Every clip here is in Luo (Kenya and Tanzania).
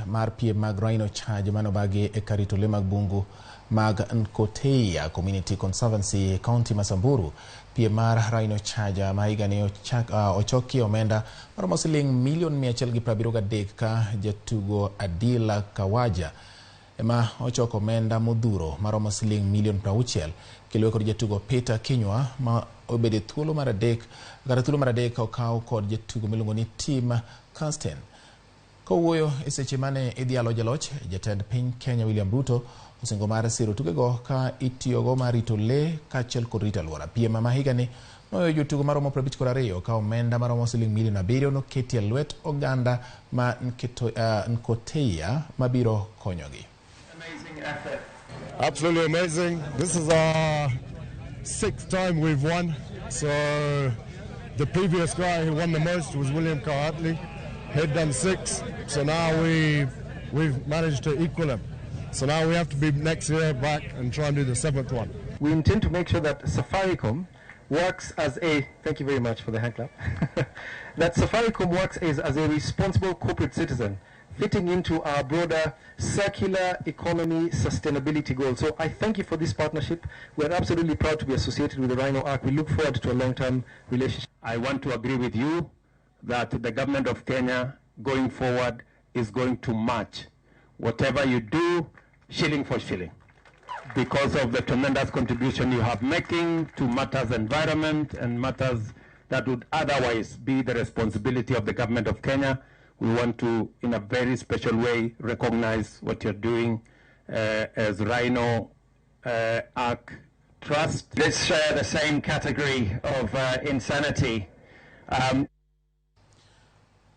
mar piem mag Rhino charge manobagi e karito le mag bungu mag Nkoteia Community Conservancy County Masamburu. Piem mar Rhino charge ma higani ochoki omenda maromo siling $173 ka jatugo Adila Kawaja ema ochoko omenda modhuro maromo siling $60,000 kiluwe kod jatugo Peter Kinywa ma obede thuolo mar adek okaw kod jatugo miluongo ni Tim Kirsten. Kowuoyo e seche mane idhialo jaloch, jatend piny Kenya William Ruto osingo mar siro tukego ka itiyogo mar rito le kaachiel kod rito alwora. Piem ma higani nomiyo jotugo maromo 52 ka omenda maromo siling $1,700,000 noketi e lwet oganda ma Nkoteia mabiro konyogi. Amazing effort. Absolutely amazing. This is our 6th time we've won. So the previous guy who won the most was William Kahatley. He'd done 6. So now we've managed to equal him. So now we have to be next year back and try and do the 7th one. We intend to make sure that Safaricom works as a, thank you very much for the hand clap, that Safaricom works as a responsible corporate citizen, fitting into our broader circular economy sustainability goals. So I thank you for this partnership. We're absolutely proud to be associated with the Rhino Arc. We look forward to a long-term relationship. I want to agree with you that the government of Kenya going forward is going to match whatever you do, shilling for shilling, because of the tremendous contribution you have making to matters environment and matters that would otherwise be the responsibility of the government of Kenya. We want to, in a very special way, recognize what you're doing as Rhino Arc Trust. Let's share the same category of insanity.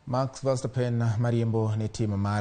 Max Verstappen mariembo ni timu